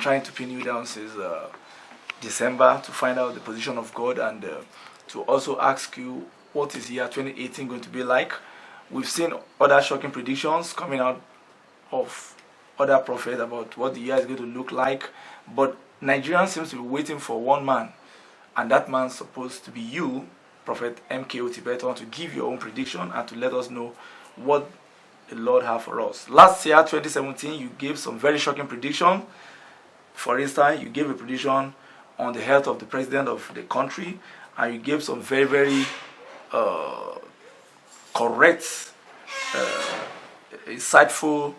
trying to pin you down since December to find out the position of God and to also ask you what is year 2018 going to be like. We've seen other shocking predictions coming out of other prophets about what the year is going to look like, but Nigerians seems to be waiting for one man, and that man's supposed to be you, Prophet K.O Tibetan, to give your own prediction and to let us know what the Lord has for us. Last year, 2017, you gave some very shocking prediction. For instance, you gave a prediction on the health of the president of the country, and you gave some very, very correct, insightful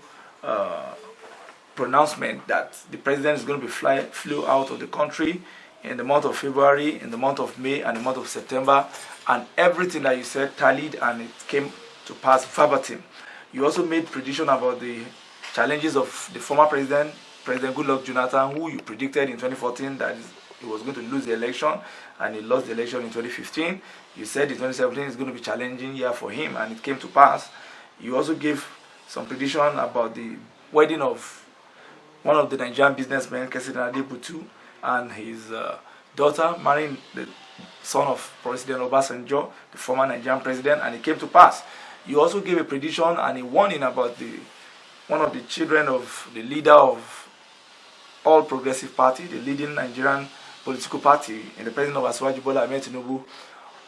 pronouncement that the president is going to be flew out of the country in the month of February, in the month of May, and the month of September, and everything that you said tallied and it came to pass verbatim. You also made prediction about the challenges of the former president, President Goodluck Jonathan, who you predicted in 2014 that he was going to lose the election, and he lost the election in 2015. You said in 2017 is going to be a challenging year for him, and it came to pass. You also gave some prediction about the wedding of one of the Nigerian businessmen, President Muhammadu Buhari, and his daughter marrying the son of President Obasanjo, the former Nigerian president, and it came to pass. You also gave a prediction and a warning about one of the children of the leader of All Progressive Party, the leading Nigerian political party, in the president of Bola Ahmed Tinubu.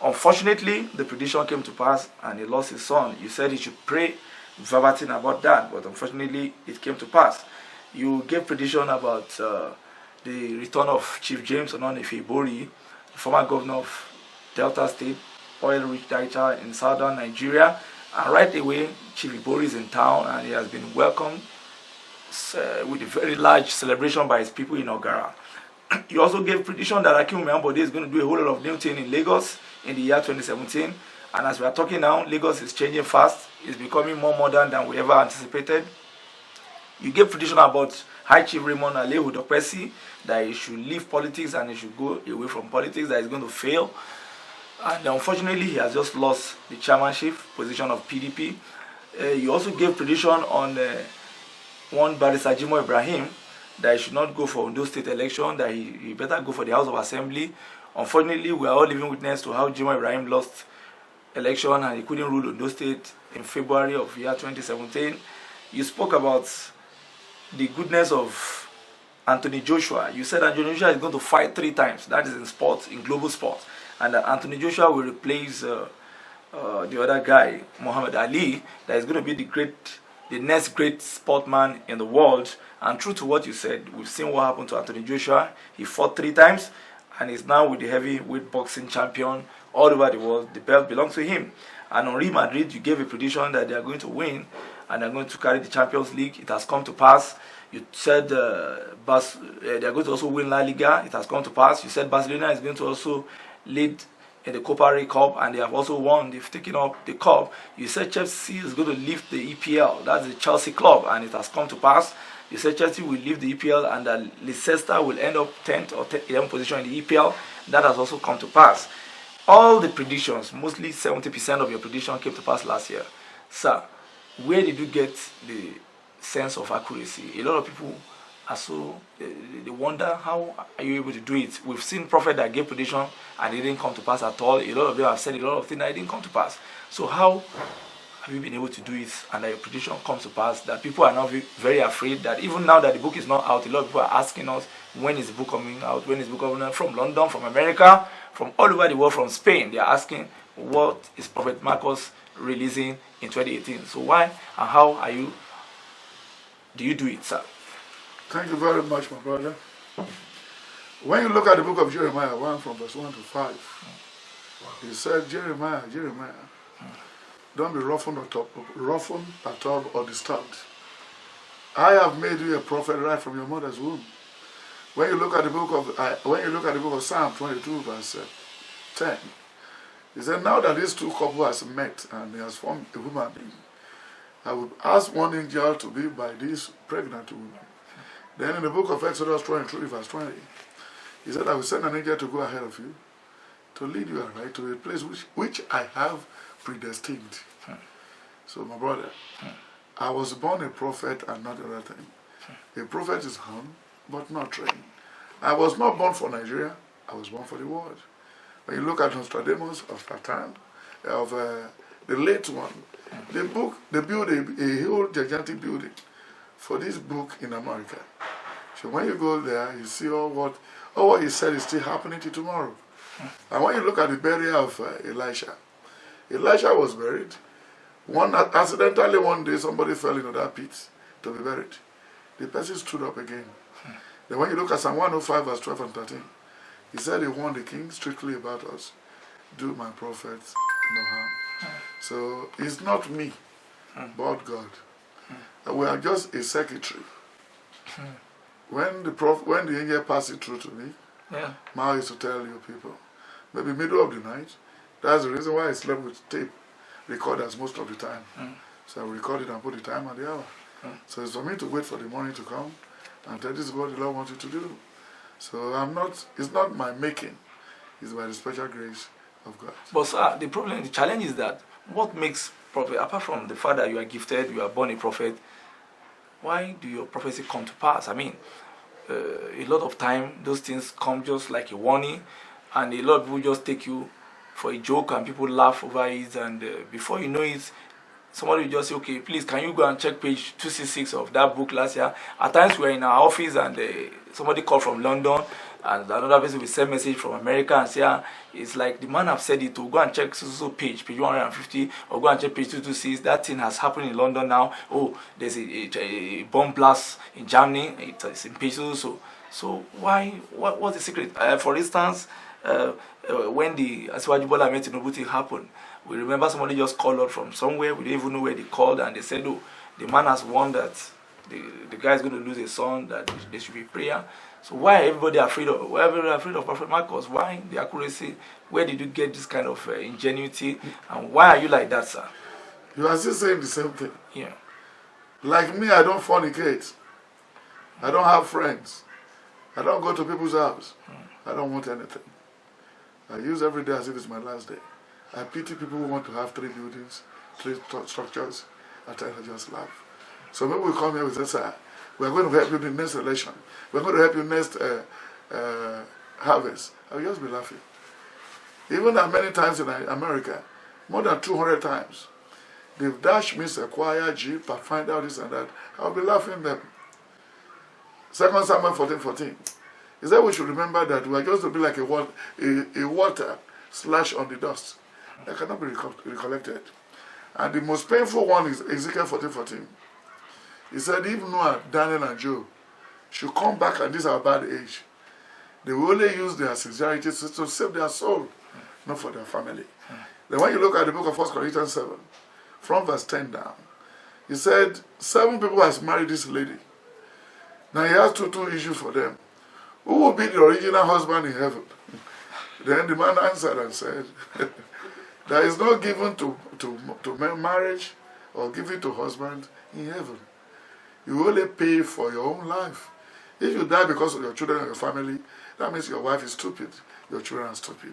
Unfortunately, the prediction came to pass and he lost his son. You said he should pray verbatim about that, but unfortunately, it came to pass. You gave prediction about the return of Chief James Ononifebori, the former governor of Delta State, oil-rich Delta in southern Nigeria. And right away, Chief Ibori is in town and he has been welcomed with a very large celebration by his people in Ogara. You also gave prediction that Akim Ambode is going to do a whole lot of new things in Lagos in the year 2017. And as we are talking now, Lagos is changing fast. It's becoming more modern than we ever anticipated. You gave prediction about High Chief Raymond Alehu Dokpesi, that he should leave politics and he should go away from politics, that he's going to fail. And unfortunately, he has just lost the chairmanship position of PDP. You also gave prediction on one Barrister Jimo Ibrahim, that he should not go for Ondo State election, that he better go for the House of Assembly. Unfortunately, we are all living witness to how Jimo Ibrahim lost election and he couldn't rule Ondo State in February of year 2017. You spoke about the goodness of Anthony Joshua. You said Anthony Joshua is going to fight 3 times. That is in sports, in global sports. And Anthony Joshua will replace the other guy, Muhammad Ali, that is going to be the next great sportsman in the world. And true to what you said, we've seen what happened to Anthony Joshua. He fought 3 times and is now with the heavyweight boxing champion all over the world. The belt belongs to him. And on Real Madrid, you gave a prediction that they are going to win and they're going to carry the Champions League. It has come to pass. You said they are going to also win La Liga. It has come to pass. You said Barcelona is going to also lead in the Copa del Rey Cup, and they have also won. They've taken up the cup. You said Chelsea is going to lift the EPL. That's the Chelsea club, and it has come to pass. You said Chelsea will leave the EPL, and that Leicester will end up 10th or 11th position in the EPL. That has also come to pass. All the predictions, mostly 70% of your prediction came to pass last year. Sir, where did you get the sense of accuracy? A lot of people are so, they wonder, how are you able to do it? We've seen prophets that gave prediction and it didn't come to pass at all. A lot of them have said a lot of things that didn't come to pass. So how have you been able to do it and that your prediction comes to pass, that people are now very afraid that even now that the book is not out, a lot of people are asking us, when is the book coming out? When is the book coming out? From London, from America, from all over the world, from Spain. They are asking, what is Prophet Marcus releasing in 2018? So why and how do you do it, sir? Thank you very much, my brother. When you look at the book of Jeremiah 1 from verse 1 to 5, he said, Jeremiah, don't be roughened at all or disturbed. I have made you a prophet right from your mother's womb. When you look at the book of Psalm 22 verse 10, he said, now that these 2 couples has met and he has formed a human being, I will ask one angel to be by this pregnant woman. Then in the book of Exodus 23 verse 20, he said, I will send an angel to go ahead of you, to lead you aright to a place which I have predestined. So my brother, I was born a prophet and not another thing. A prophet is born but not trained. I was not born for Nigeria, I was born for the world. When you look at Nostradamus of that time, of the late one, the book, they built a whole gigantic building for this book in America. So when you go there, you see all what he said is still happening till tomorrow. And when you look at the burial of Elisha was buried. Accidentally one day somebody fell into that pit to be buried. The person stood up again. Then when you look at Psalm 105 verse 12 and 13, he said he warned the king strictly about us. Do my prophets no harm. So it's not me, but God. We are just a secretary. When the angel passed it through to me, now I used to tell you people, maybe middle of the night. That's the reason why I slept with tape recorders most of the time. So I record it and put the time and the hour. So it's for me to wait for the morning to come and tell this is what the Lord wants you to do. So it's not my making, it's by the special grace of God. But sir, the challenge is that what makes prophet, apart from the fact that you are gifted, you are born a prophet, why do your prophecy come to pass? I mean, a lot of time those things come just like a warning, and a lot of people just take you for a joke and people laugh over it, and before you know it, somebody will just say, okay, please can you go and check page 266 of that book last year. At times we are in our office and somebody called from London and another person will send message from America and say, it's like the man have said it, to go and check so page 150, or go and check page 226, that thing has happened in London now. Oh, there's a bomb blast in Germany, it's in page so. So what's the secret? For instance, when the Asiwaju Bola Ahmed Tinubu thing happened, we remember somebody just called out from somewhere, we didn't even know where they called, and they said, oh, the man has warned that the guy is going to lose a son, that there should be prayer. So why everybody afraid of Prophet Marcus? Why the accuracy? Where did you get this kind of ingenuity? And why are you like that, sir? You are still saying the same thing. Yeah. Like me, I don't fornicate. I don't have friends. I don't go to people's house. I don't want anything. I use every day as if it's my last day. I pity people who want to have 3 buildings, 3 structures. At times I just laugh. So maybe we come here with this, we're going to help you in the next election. We're going to help you next harvest. I'll just be laughing. Even that many times in America, more than 200 times, they've dashed me a choir, jeep, and find out this and that. I'll be laughing them. 2 Samuel 14:14. He said we should remember that we are just to be like a water slash on the dust that cannot be recollected. And the most painful one is Ezekiel 14:14. He said if Noah, Daniel, and Job should come back at this our bad age, they will only use their sincerity to save their soul, not for their family. Then when you look at the book of 1 Corinthians 7, from verse 10 down, he said 7 people has married this lady. Now he has two issues for them. Who will be the original husband in heaven? Then the man answered and said, there is no given to marriage or given to husband in heaven. You only pay for your own life. If you die because of your children and your family, that means your wife is stupid, your children are stupid.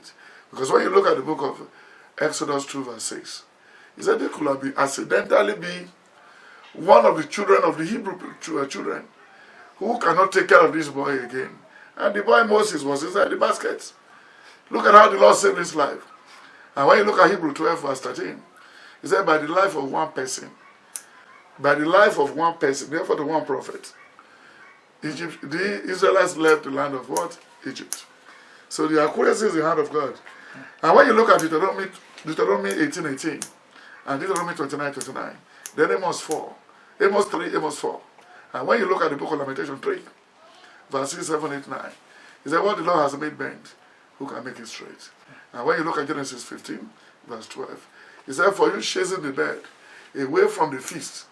Because when you look at the book of Exodus 2 verse 6, he said they could have been accidentally be one of the children of the Hebrew children who cannot take care of this boy again. And the boy Moses was inside the basket. Look at how the Lord saved his life. And when you look at Hebrew 12 verse 13, he said by the life of one person, therefore the one prophet, the Israelites left the land of what? Egypt. So the accuracy is the hand of God. And when you look at Deuteronomy 18:18 and Deuteronomy 29:29, then Amos 3, Amos 4. And when you look at the book of Lamentation 3, verses 7, 8, 9, he said, what the Lord has made bent, who can make it straight? And when you look at Genesis 15, verse 12, he said, for you chasing the bird away from the feast,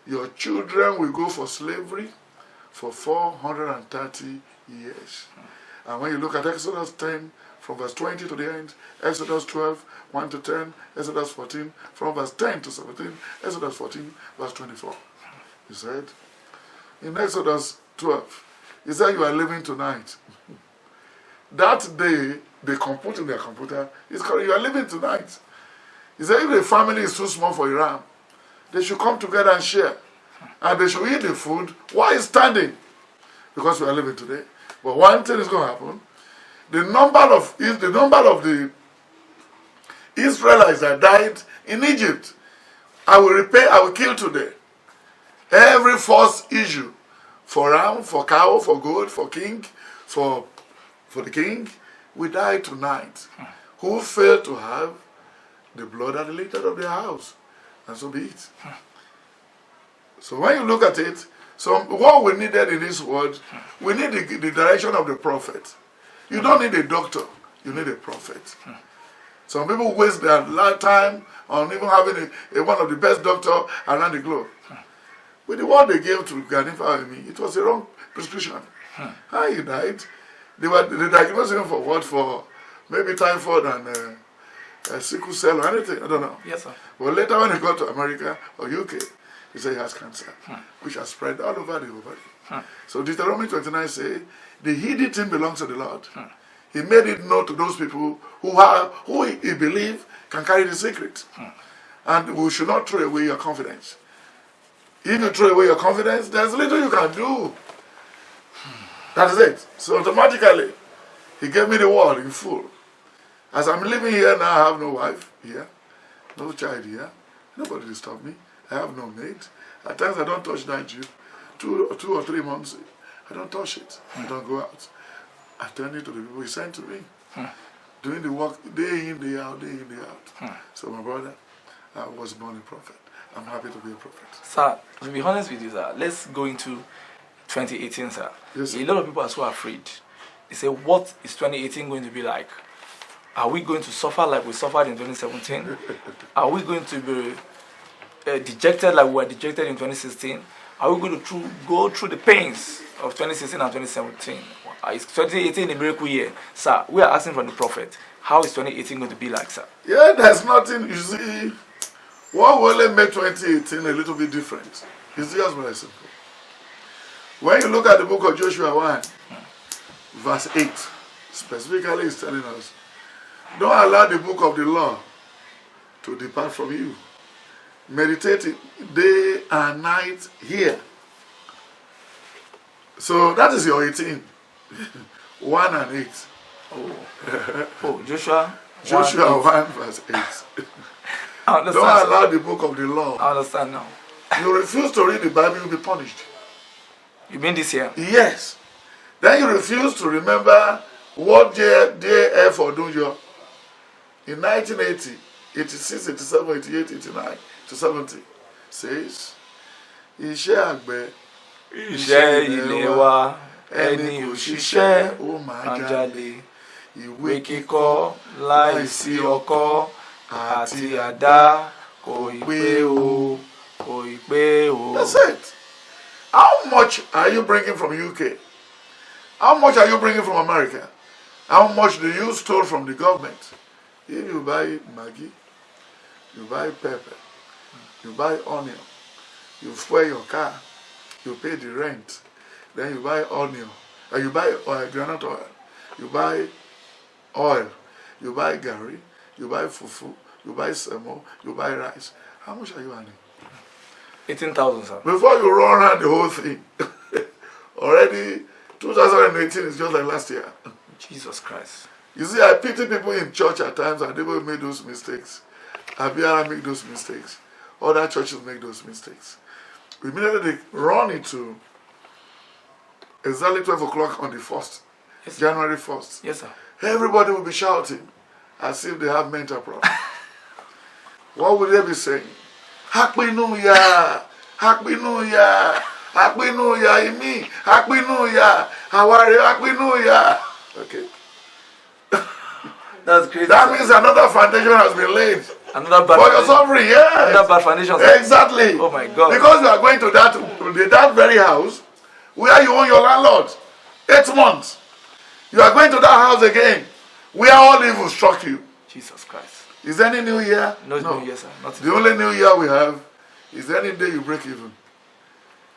your children will go for slavery for 430 years. And when you look at Exodus 10, from verse 20 to the end, Exodus 12, 1 to 10, Exodus 14, from verse 10 to 17, Exodus 14, verse 24. He said, in Exodus 12, he said, you are living tonight. That day, they compute in their computer, it's correct, you are living tonight. He said, if the family is too small for Iran, they should come together and share. And they should eat the food while standing. because we are living today. But one thing is going to happen. The number of the Israelites that died in Egypt, I will kill today. Every false issue for ram, for cow, for goat, for king, for the king, we die tonight. Who failed to have the blood at the lintel of their house, and so be it. So when you look at it, so what we needed in this world, we need the direction of the prophet. You don't need a doctor, you need a prophet. Some people waste their lifetime on even having one of the best doctors around the globe. With the word they gave to Ganifa and me, it was a wrong prescription. How he died, they diagnosed him for what? For maybe typhoid and sickle cell or anything, I don't know. Yes, sir. But later when he got to America or UK, he said he has cancer, which has spread all over the whole body. So Deuteronomy 29 says, the hidden thing belongs to the Lord. He made it known to those people who he believe can carry the secret. And we should not throw away your confidence. If you throw away your confidence, there's little you can do. That is it. So automatically, he gave me the word in full. As I'm living here now, I have no wife here, no child here. Nobody disturb me. I have no maid. At times I don't touch that Jew. 2 or 3 months, I don't touch it. I don't go out. I turn it to the people he sent to me. Doing the work day in, day out, day in, day out. So my brother, I was born a prophet. I'm happy to be a prophet. Sir, to be honest with you, sir, let's go into 2018, sir. Yes, a lot of people are so afraid. They say, what is 2018 going to be like? Are we going to suffer like we suffered in 2017? Are we going to be dejected like we were dejected in 2016? Are we going to go through the pains of 2016 and 2017? Is 2018 a miracle year? Sir, we are asking from the prophet, how is 2018 going to be like, sir? Yeah, there's nothing, you see, what will only make 2018 a little bit different? It's just very simple. When you look at the book of Joshua 1, verse 8, specifically it's telling us, don't allow the book of the law to depart from you. Meditate day and night here. So that is your 18. 1 and 8. Joshua 1 verse 8. I understand, don't allow the book of the law. I understand now. You refuse to read the Bible, you'll be punished. You mean this year? Yes. Then you refuse to remember what JF or Dunjo in 1980, 86, 87, 88, 89 to 70 says, Iṣẹ́ àgbẹ̀, iṣẹ́ ilé wa, ẹni òṣìṣẹ́ ó máa jalè, ìwé kíkọ láìsí ọkọ́ àti àdá kò ì pé o, kò ì pé o. That's it. How much are you bringing from UK? How much are you bringing from America? How much do you steal from the government? If you buy Maggi, you buy pepper, you buy onion, you fuel your car, you pay the rent, then you buy onion, you buy granite oil, you buy oil, you buy gari, you buy fufu, you buy semo, you buy rice. How much are you earning? 18,000, sir. Before you run around the whole thing, already 2018 is just like last year. Jesus Christ. You see, I pity people in church at times and they will make those mistakes. Abiyara make those mistakes. Other churches make those mistakes. Immediately they run into exactly 12 o'clock on the 1st, yes, January 1st. Yes, sir. Everybody will be shouting as if they have mental problems. What would they be saying? Happy New Year! Happy New Year! Happy New Year, me! Happy New Year! How are you? Happy New Year! Okay. That's great. That means another foundation has been laid. Another bad for your suffering, yes. Another bad foundation. Exactly. Oh my God. Because you are going to that very house where you own your landlord. 8 months. You are going to that house again where all evil struck you. Jesus Christ. Is there any new year? No, new year, sir. Nothing. The only new year we have is any day you break even.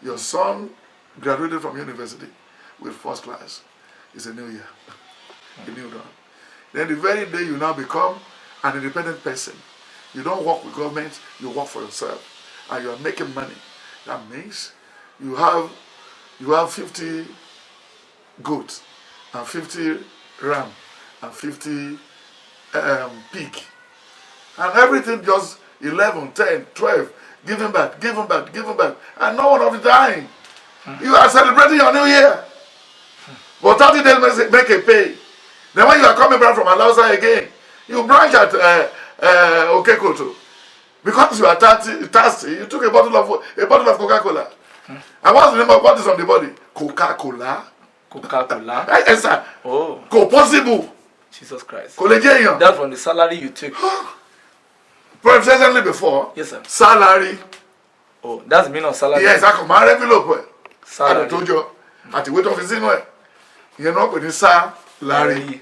Your son graduated from university with first class. It's a new year. A new dawn. Then the very day you now become an independent person, you don't work with government, you work for yourself, and you are making money. That means you have 50 goats, and 50 ram, and 50 pig. And everything just 11, 10, 12, give him back, give him back, give him back. And no one of the dying. You are celebrating your new year. But 30 days make a pay. Then when you are coming back from Alausa again, you branch at Okekoto. Because you are thirsty, you took a bottle of Coca-Cola. And what's the name of what is on the body? Coca-Cola. Coca-Cola? Yes, sir. Oh. Co-possible. Jesus Christ. Collegian. That's from the salary you took. Presently before. Yes, sir. Salary. Oh, that's the meaning of salary. Yes, I come my envelope. Salary. I told you. At the weight of his inward. You know, with the salary.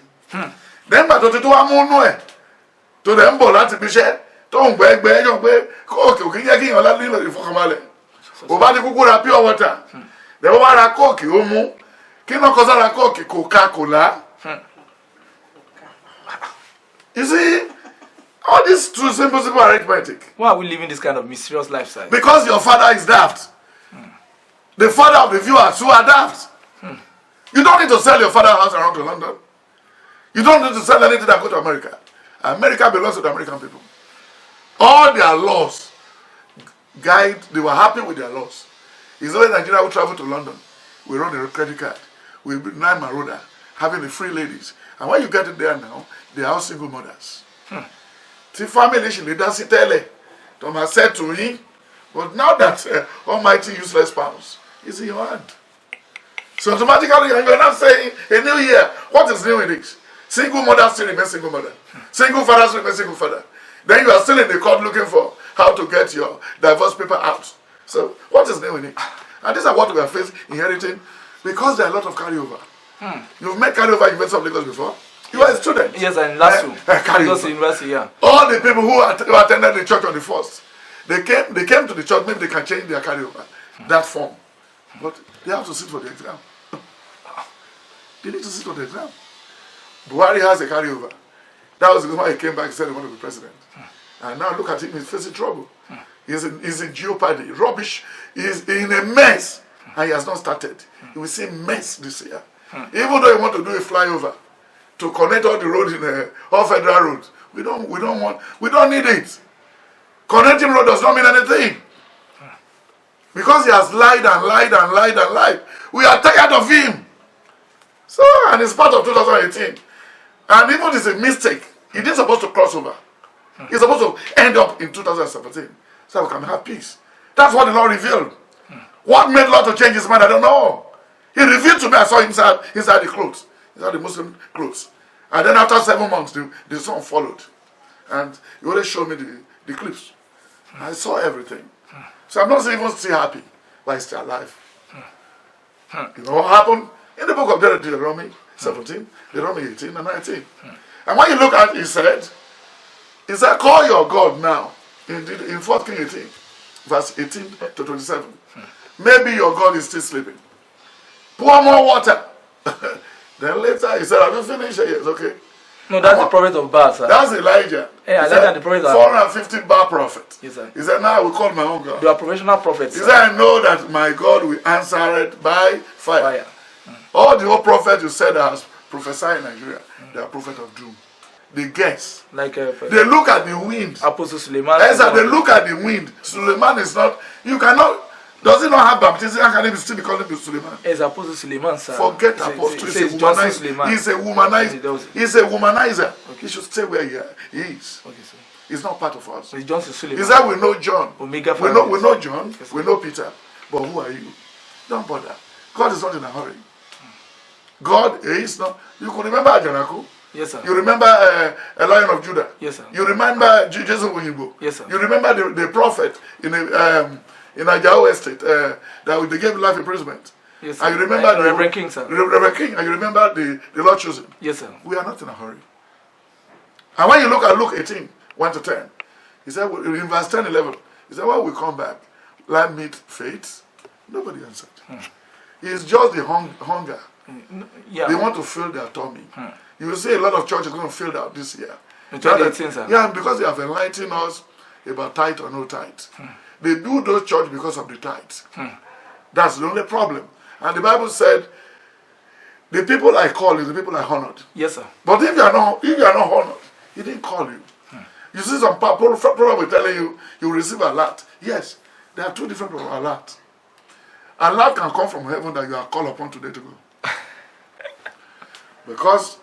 Then, but to do a moon to the embo láti fi ṣe tó ń gbẹ yàn pé kóòkì ò kí ń yẹ kí yàn lá nílò ìfọkànbalẹ̀. Ò bá ti kúkú ra pure water. Then wọ́n bá ra kóòkì ó mú. Kí náà kọ́ sára kóòkì Coca-Cola. You see, all this true simple arithmetic. Why are we living this kind of mysterious lifestyle? Because your father is daft. The father of the viewers who are daft. You don't need to sell your father's house around to London. You don't need to sell anything that go to America. America belongs to the American people. All their laws guide, they were happy with their laws. It's only Nigeria who travel to London. We run a credit card. We nine Maroda, having the free ladies. And when you get it there now, they are all single mothers. The family should lead us tell Thomas said to me, but now that almighty useless pounds is in your hand. So automatically you're not saying a new year. What is new in it? Single mother still remains single mother. Single father still remains single father. Then you are still in the court looking for how to get your divorce paper out. So what is new in it? And these are what we are facing, inheriting, because there are a lot of carryover. You've met carryover in University of Lagos before. You are a student. Yes, and last Lagos University, yeah. All the people who attended the church on the first, they came to the church, maybe they can change their carryover, that form. But they have to sit for the exam. They need to sit for the exam. Buhari has a carryover. That was the reason why he came back and said he wanted to be president. And now look at him, he's facing trouble. He's in jeopardy, rubbish. He's in a mess. And he has not started. You will see mess this year. Even though he want to do a flyover to connect all the roads in all federal roads, we don't need it. Connecting road does not mean anything. Because he has lied and lied and lied and lied. We are tired of him. So, and it's part of 2018. And even if it's a mistake, he didn't supposed to cross over. He's supposed to end up in 2017. So we can have peace. That's what the Lord revealed. What made Lord to change his mind, I don't know. He revealed to me, I saw him inside the clothes. Inside the Muslim clothes. And then after 7 months, the son followed. And he always showed me the clips. I saw everything. So I'm not even still happy, but he's still alive. You know what happened? In the book of Deuteronomy 17, Deuteronomy 18 and 19. And when you look at it, he said, call your God now. In 4 Kings 18, verse 18 to 27. Maybe your God is still sleeping. Pour more water. Then later he said, have you finished? Yes, okay. No, that's the prophet of Baal, sir. That's Elijah. Yeah, Elijah the prophet. 450 Baal prophets. Yes, sir. He said, now I will call my own God. You are professional prophets. He said, I know that my God will answer it by fire. All the old prophets you said that has prophesied in Nigeria, they are prophets of doom. They guess. Like they look at the wind. Apostle Suleiman. Yes, they look at the wind. Suleiman is not, you cannot, does he not have baptism? How can he still be calling him Suleiman? It's Apostle Suleiman, sir. Forget Apostle. He's a womanizer. He's a womanizer. Okay. He should stay where he is. Okay, sir. He's not part of us. So it's Johnson Suleiman. Is that we know John? Omega we know John. Yes, we know Peter. But who are you? Don't bother. God is not in a hurry. God is not. You could remember Ajanaku. Yes, sir. You remember a Lion of Judah. Yes, sir. You remember Jesus Onyibo. Yes, sir. You remember the prophet in Ajao Estate that they gave life imprisonment. Yes, sir. And you remember the Reverend King, sir. Reverend King, and you remember the Lord chosen. Yes, sir. We are not in a hurry. And when you look at Luke 18, 1 to 10, he said, in verse 10, 11, he said, when we come back, land meet faith. Nobody answered. It's just the hunger. Yeah. They want to fill their tummy. You will see a lot of churches going to fill out this year. In 2018, sir. Yeah, because they have enlightened us about tithe or no tithe. They do those church because of the tithe. That's the only problem. And the Bible said, The people I call is the people I honored. Yes, sir. But if you are not honored, he didn't call you. You see some people probably telling you will receive alert. Yes, there are two different alert. Alert can come from heaven that you are called upon today to go. Because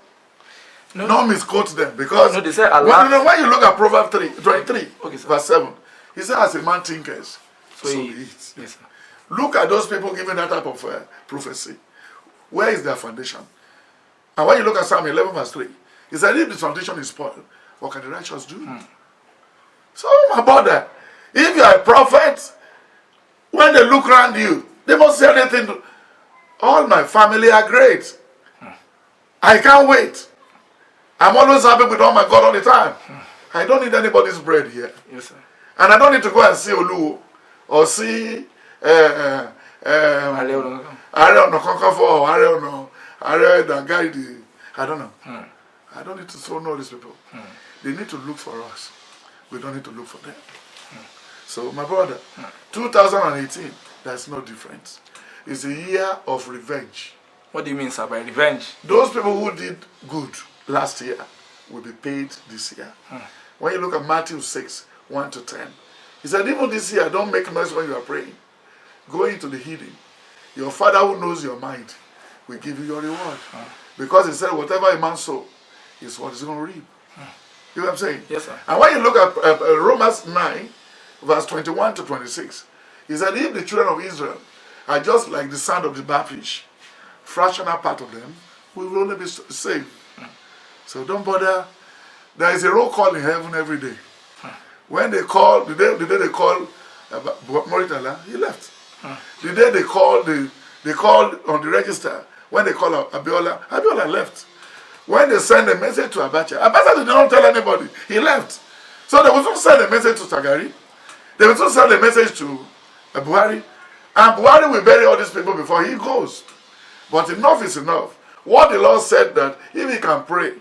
no misquote them. Because they say alert. When you look at Proverbs 23, okay, verse 7, he says, as a man thinketh, so he eats. Yes, sir. Look at those people giving that type of prophecy. Where is their foundation? And when you look at Psalm 11 verse 3, he said, if the foundation is spoiled, what can the righteous do? So, my brother, if you are a prophet, when they look around you, they must say anything. All my family are great. I can't wait. I'm always happy with all my God all the time. I don't need anybody's bread here. Yes, sir. And I don't need to go and see Olu or see I don't know, Kokafo, I don't know, I don't know. I don't need to throw all these people. They need to look for us. We don't need to look for them. So, my brother, 2018, there's no difference. It's a year of revenge. What do you mean, sir, by revenge? Those people who did good last year will be paid this year. When you look at Matthew 6, 1 to 10, he said, even this year, don't make noise when you are praying. Go into the hidden. Your Father who knows your mind will give you your reward. Because he said, whatever a man sow is what he's going to reap. You know what I'm saying? Yes, sir. And when you look at Romans 9, verse 21 to 26, he said, if the children of Israel are just like the sand of the bar fish, fractional part of them, we will only be saved. So don't bother. There is a roll call in heaven every day. When they call, the day they call Moritala, he left. The day they called on the register, when they call Abiola left. When they send a message to Abacha did not tell anybody. He left. So they will soon send a message to Tagari. They will soon send a message to Buhari. And Buhari will bury all these people before he goes. But enough is enough. What the Lord said that if he can pray,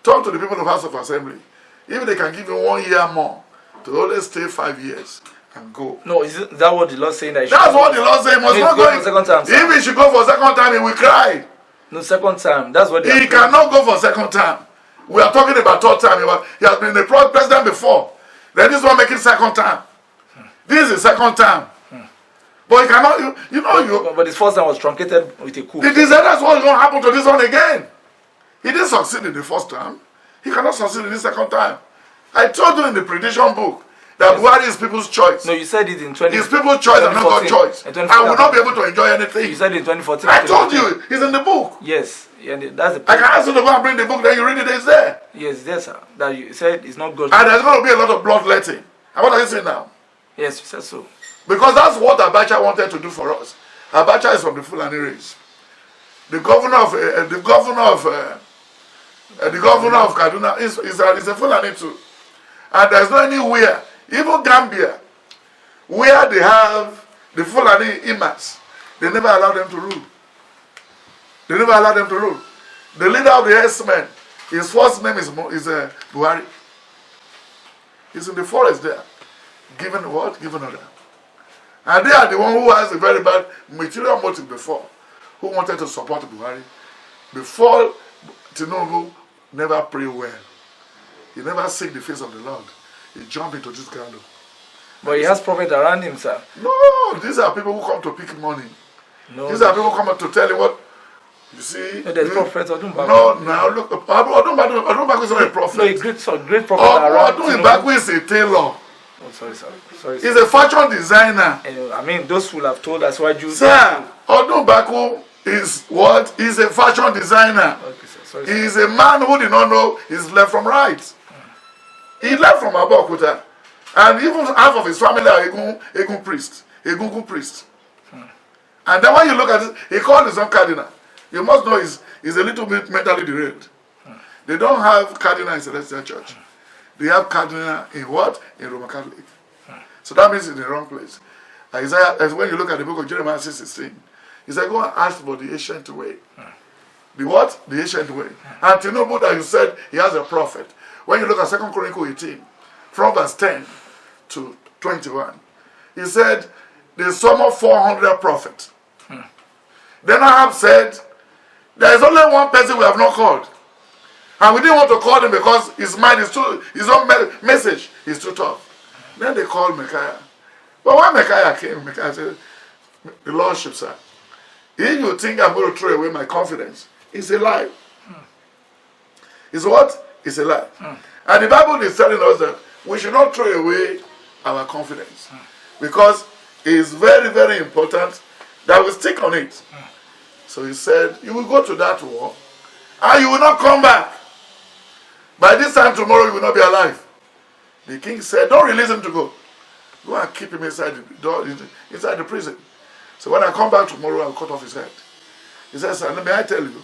talk to the people of House of Assembly, if they can give him 1 year more, to only stay 5 years and go. No, is that what the Lord saying? That's what the Lord said. He must not go. Second time, if he should go for second time, he will cry. No, second time. That's what he cannot go for second time. We are talking about third time. He has been the president before. Then this one making second time. This is second time. But he cannot, But his first time was truncated with a coup. That's what's going to happen to this one again. He didn't succeed in the first time. He cannot succeed in the second time. I told you in the prediction book that Buhari is people's choice. No, you said it in 2014. It's people's choice and not God's choice. I will not be able to enjoy anything. You said it in 2014. I told you. It's in the book. Yes. Yeah, that's the I can ask you to go and bring the book, then you read it, it's there. Yes, sir. That you said it's not good. And there's going to be a lot of bloodletting. And what are you saying now? Yes, you said so. Because that's what Abacha wanted to do for us. Abacha is from the Fulani race. The governor of Kaduna is a Fulani too. And there's not anywhere, even Gambia, where they have the Fulani imams, they never allow them to rule. They never allow them to rule. The leader of the S-men, his first name is Buhari. He's in the forest there. Given what? Given order. And they are the one who has a very bad material motive before, who wanted to support Buhari. Before, Tinubu never pray well. He never seek the face of the Lord. He jumped into this gallows. But he has prophets around him, sir. No, these are people who come to pick money. No, these are people who come to tell him what. You see? No, there's prophets. No, now look. Odumbaku is not a prophet. No, a great prophet around. Odumbaku is a tailor. Oh, sorry. He's a fashion designer. I mean, those who have told us why Jews. Sir, Odumbaku is what? He's a fashion designer. Okay, sir. Sorry. He's a man who did not know his left from right. He left from Abeokuta. And even half of his family are Egungun priest. And then when you look at it, he called his own cardinal. You must know he's a little bit mentally derailed. They don't have cardinal in Celestial Church. They have cardinal in what? In Roman Catholic. So that means it's in the wrong place. Isaiah, when you look at the book of Jeremiah 6:16, he said, go and ask for the ancient way. The what? The ancient way. And Tinubu that you said he has a prophet. When you look at 2 Chronicles 18, from verse 10 to 21, he said, they summoned 400 prophets. Then Ahab said, There is only one person we have not called. And we didn't want to call him because his mind is too, his own message is too tough. Then they called Micaiah. But when Micaiah came, Micaiah said, the Lordship, sir, if you think I'm going to throw away my confidence, it's a lie. It's what? It's a lie. And the Bible is telling us that we should not throw away our confidence. Because it is very, very important that we stick on it. So he said, you will go to that war and you will not come back. By this time tomorrow you will not be alive. The king said, don't release him to go. Go and keep him inside the door, inside the prison. So when I come back tomorrow, I'll cut off his head. He says, sir, may I tell you,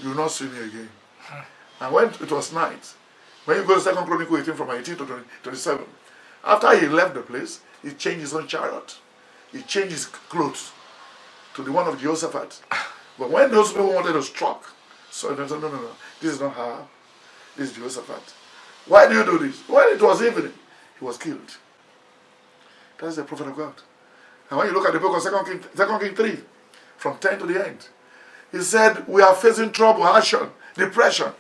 you will not see me again. And when it was night, when you go to 2 Chronicles 18 from 18 to 27, after he left the place, he changed his own chariot. He changed his clothes to the one of Jehoshaphat. But when those people wanted to struck, so they said, no, this is not her. This is Jehoshaphat. Why do you do this? When it was evening, he was killed. That is the prophet of God. And when you look at the book of 2 Kings 3, from 10 to the end, he said, we are facing trouble, hardship, depression.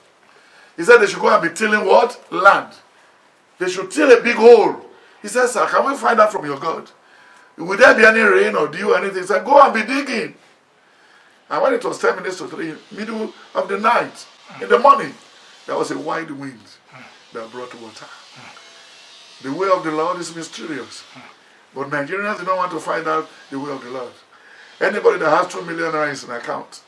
He said they should go and be tilling what? Land. They should till a big hole. He said, sir, can we find out from your God? Will there be any rain or dew or anything? He said, go and be digging. And when it was 10 minutes to 3, middle of the night, in the morning, there was a wide wind that brought water. The way of the Lord is mysterious. But Nigerians do not want to find out the way of the Lord. Anybody that has 2 million naira in an account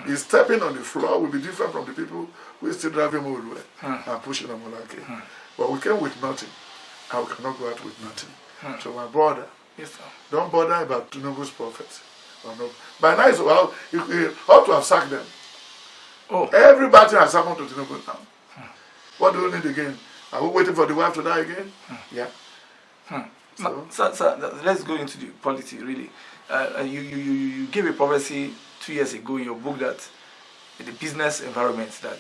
is stepping on the floor will be different from the people who is still driving old way and pushing on Molaki. But we came with nothing, and we cannot go out with nothing. So my brother, Yes, sir. don't bother about Tinubu's prophets. Or no. By now, well, you ought to have sacked them. Oh. Everybody has happened to Tinubu now. What do we need again? Are we waiting for the wife to die again? Yeah. So, let's go into the politics, really. You gave a prophecy 2 years ago in your book that in the business environment that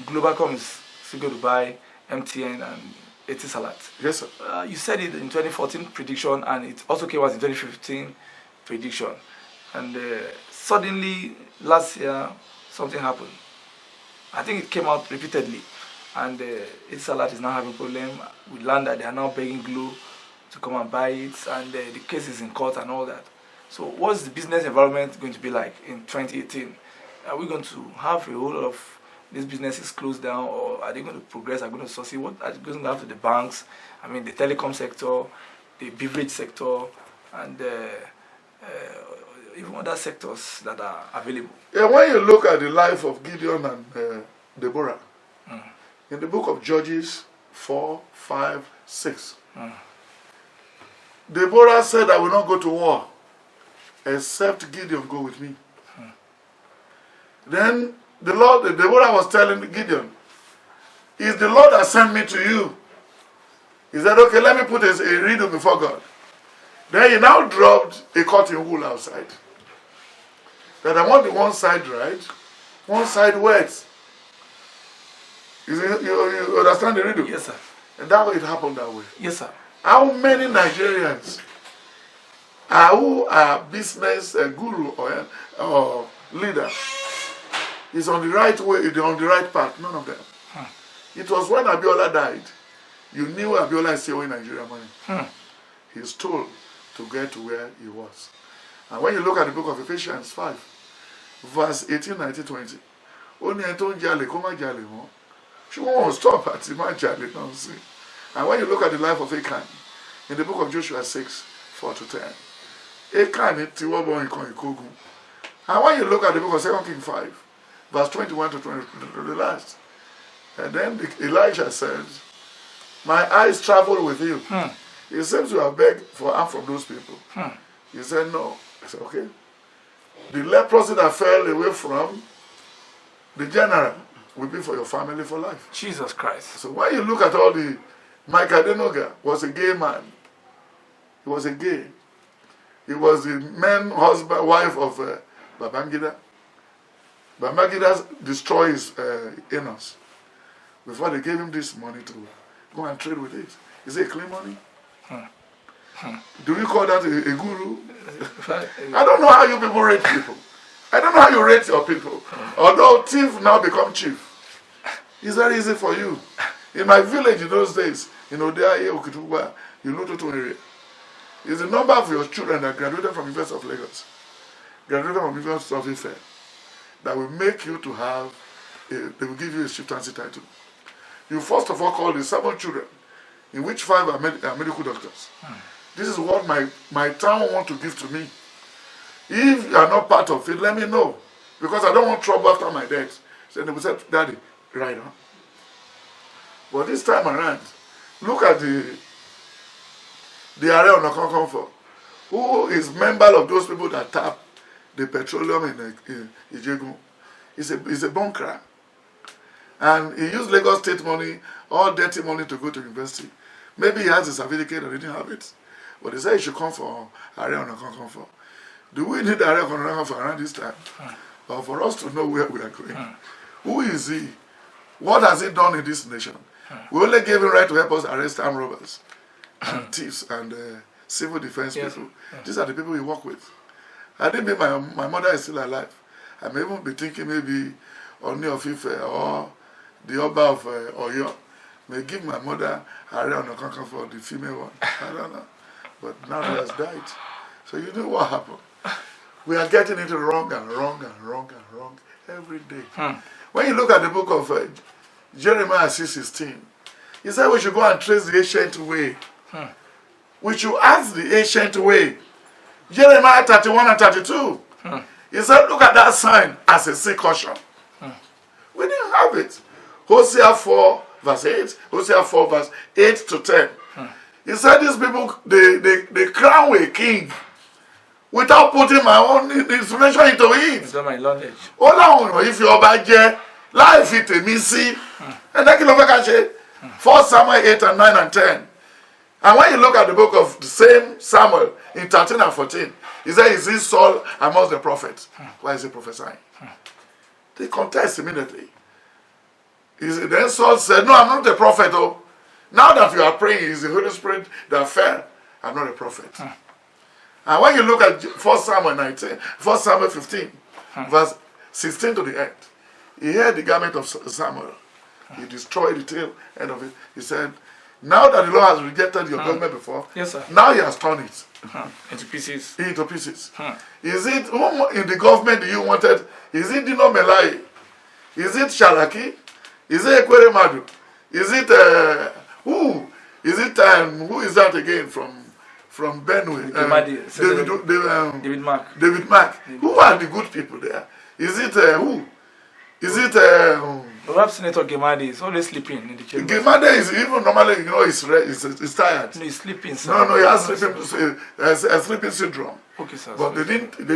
Globacom is still going to buy MTN and Etisalat. Yes, sir. You said it in 2014 prediction, and it also came out in 2015 prediction. And suddenly, last year, something happened. I think it came out repeatedly. And Etisalat is now having a problem. We learned that they are now begging Glo to come and buy it, and the case is in court and all that. So what's the business environment going to be like in 2018? Are we going to have a whole lot of these businesses closed down, or are they going to progress, are going to succeed? What are they going to have to the banks, I mean the telecom sector, the beverage sector, and even other sectors that are available? Yeah, when you look at the life of Gideon and Deborah, in the book of Judges 4, 5, 6, Deborah said, I will not go to war except Gideon go with me. Then Deborah was telling Gideon, is the Lord that sent me to you? He said, okay, let me put a riddle before God. Then he now dropped a cotton wool outside. That I want the one side right, one side wet. You understand the riddle? Yes, sir. And that way it happened that way. Yes, sir. How many Nigerians who are business guru or leader is on the right way, on the right path? None of them. It was when Abiola died, you knew Abiola is still in Nigeria money. He stole to get to where he was. And when you look at the book of Ephesians 5, verse 18, 19, 20, only Anton Jale, Koma Jale, she won't stop at Jale, don't see. And when you look at the life of Achan, in the book of Joshua 6, 4 to 10, Achan is Tiwabo in Kogu. And when you look at the book of 2 Kings 5, verse 21 to 20, to the last, and then Elijah said, my eyes travel with you. He seems to have begged for harm from those people. He said, no. I said, okay. The leprosy that fell away from the general will be for your family for life. Jesus Christ. So when you look at all the... Mike Adenoga was a gay man. He was a gay. He was the husband, wife of Babangida. Babangida destroyed his Enos before they gave him this money to go and trade with it. Is it clean money? Do you call that a guru? I don't know how you people rate people. I don't know how you rate your people. Although thief now become chief. It's very easy for you. In my village in those days, there you know to area. Is the number of your children that graduated from University of Lagos, graduated from University of Ife, that will make you to have, they will give you a chieftaincy title. You first of all call the 7 children, in which 5 are medical doctors. This is what my town want to give to me. If you are not part of it, let me know. Because I don't want trouble after my death. So they will say, Daddy, right on. But this time around, look at the area on the Comfort, who is member of those people that tap the petroleum in Ijegun. He's a bunker. And he used Lagos State money, all dirty money to go to university. Maybe he has a certificate or he didn't have it. But they say he should come for area on the Comfort. Do we need area on the Comfort around this time? Or for us to know where we are going? Who is he? What has he done in this nation? We only gave him right to help us arrest armed robbers and thieves and civil defense people. These are the people we work with. I think maybe my mother is still alive. I may even be thinking maybe Oni of Ife or the Oba of Oyo may give my mother Hare Onakankan for the female one. I don't know. But now he has died. So you know what happened? We are getting into wrong and wrong and wrong and wrong every day. When you look at the book of Jeremiah 6:16, he said we should go and trace the ancient way. We should ask the ancient way. Jeremiah 31 and 32. He said, look at that sign as a sea caution. We didn't have it. Hosea 4 verse 8, Hosea 4 verse 8 to 10. He said these people, they crown a king without putting my own information into it. It's not my knowledge. If you're bad, life it a missy. And then you look at 1 Samuel 8 and 9 and 10. And when you look at the book of the same Samuel in 13 and 14, he said, is he Saul amongst the prophets? Why is he prophesying? They contest immediately. Then Saul said, no, I'm not a prophet. Oh. Now that you are praying, it's the Holy Spirit that fell. I'm not a prophet. And when you look at 1 Samuel 15, verse 16 to the end, he had the garment of Samuel. He destroyed the tail end of it. He said, now that the Lord has rejected your government before, yes, sir. Now he has torn it into pieces. Into pieces. Is it whom in the government you wanted? Is it Dino Melai? Is it Sharaki? Is it Ekwere Madu? Is it who? Is it who is that again from Benue? David Mark. David Mark. Who are the good people there? Is it who? Is it perhaps Senator Gemadi is always sleeping in the chamber. Gemadi is even normally, he's tired. No, he's sleeping, sir. No, he has a sleeping syndrome. Okay, sir. But they didn't, if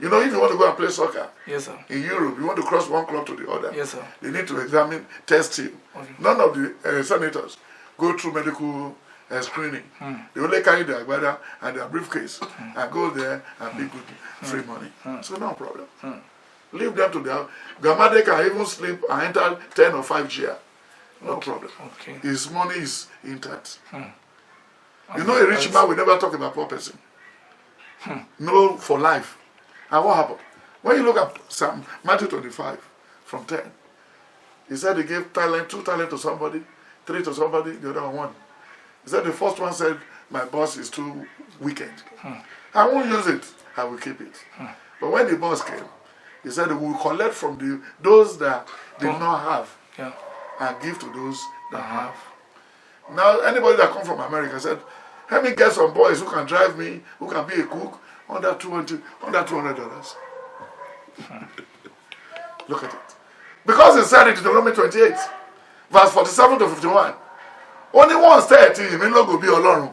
you want to go and play soccer, yes, sir. In Europe, you want to cross one club to the other, yes, sir. They need to test you. Okay. None of the senators go through medical screening. They only carry their agbada and their briefcase and go there and be good, free money. So no problem. Leave them to their grandmother can even sleep and enter 10 or 5 chair. No problem. Okay. His money is intact. You know, a rich man will never talk about poor person. No, for life. And what happened? When you look at Matthew 25 from 10, he said he gave 2 talents to somebody, 3 to somebody, the other one. He said the first one said, my boss is too wicked. I won't use it. I will keep it. But when the boss came, he said we will collect from those that did not have and give to those that have. Now, anybody that come from America said, help me get some boys who can drive me, who can be a cook, under $200. Look at it. Because he said it in Deuteronomy 28, verse 47 to 51. Only one said to him, "Logo be Ọlọ́run.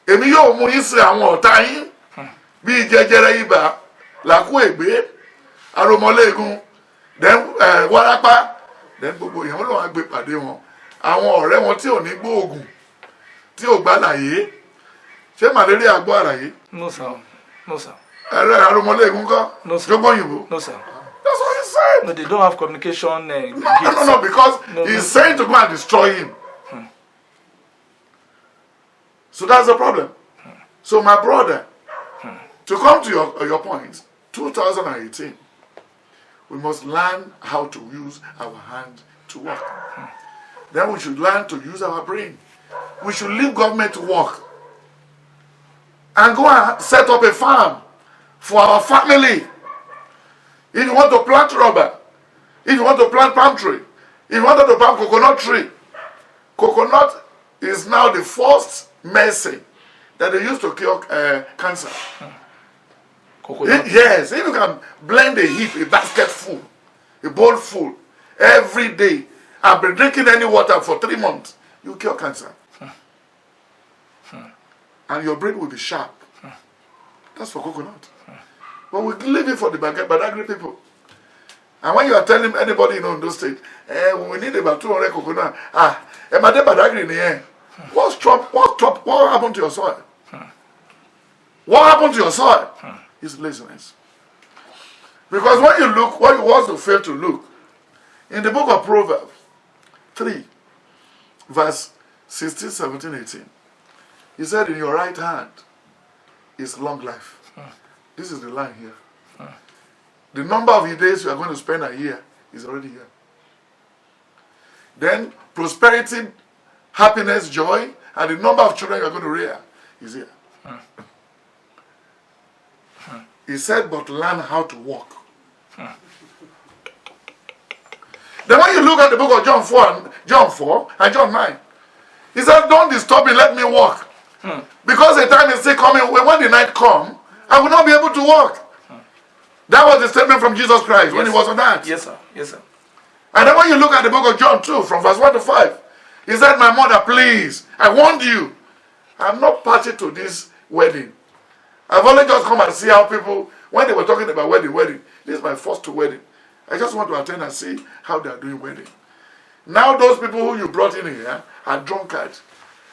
Èmi yóò mú yín sí àwọn ọ̀tá yín bí jẹjẹrẹ ibà, làkú ègbé, àròmọléegun, then wárápá, then gbogbo èèyàn ló wá gbé pàdé wọn. Àwọn ọ̀rẹ́ wọn tí ò ní gbóògùn, tí ò gbá láyé. Ṣé malaria gbọ́ àlàyé? No, sir. No, sir. Àròmọléegun kọ́? No, sir. Jogbo òyìnbó? No, sir. That's what he said. No, they don't have communication. No, because he's saying to go and destroy him. So that's the problem. So my brother, to come to your point, 2018, we must learn how to use our hand to work. Then we should learn to use our brain. We should leave government to work and go and set up a farm for our family. If you want to plant rubber, if you want to plant palm tree, if you want to plant coconut tree, coconut is now the first medicine that they use to cure cancer. Yes, if you can blend a heap, a basket full, a bowl full, every day, and be drinking any water for 3 months, you cure cancer. And your brain will be sharp. That's for coconut. But we leave it for the Badagry people. And when you are telling anybody in those states, we need about 200 coconut. Badagry in the air. What happened to your soil? What happened to your soil? It's laziness. Because when you look, what you also fail to look, in the book of Proverbs 3, verse 16, 17, 18, he said, in your right hand is long life. This is the line here. The number of days you are going to spend a year is already here. Then prosperity, happiness, joy, and the number of children you are going to rear is here. He said, but learn how to walk. Then when you look at the book of John 4 and John 9, he said, don't disturb me, let me walk. Because the time is still coming, when the night comes, I will not be able to walk. That was the statement from Jesus Christ when he was on earth. Yes, sir. Yes, sir. And then when you look at the book of John 2, from verse 1 to 5, he said, my mother, please, I warned you. I'm not party to this wedding. I've only just come and see how people, when they were talking about wedding, this is my first wedding. I just want to attend and see how they are doing wedding. Now those people who you brought in here are drunkards,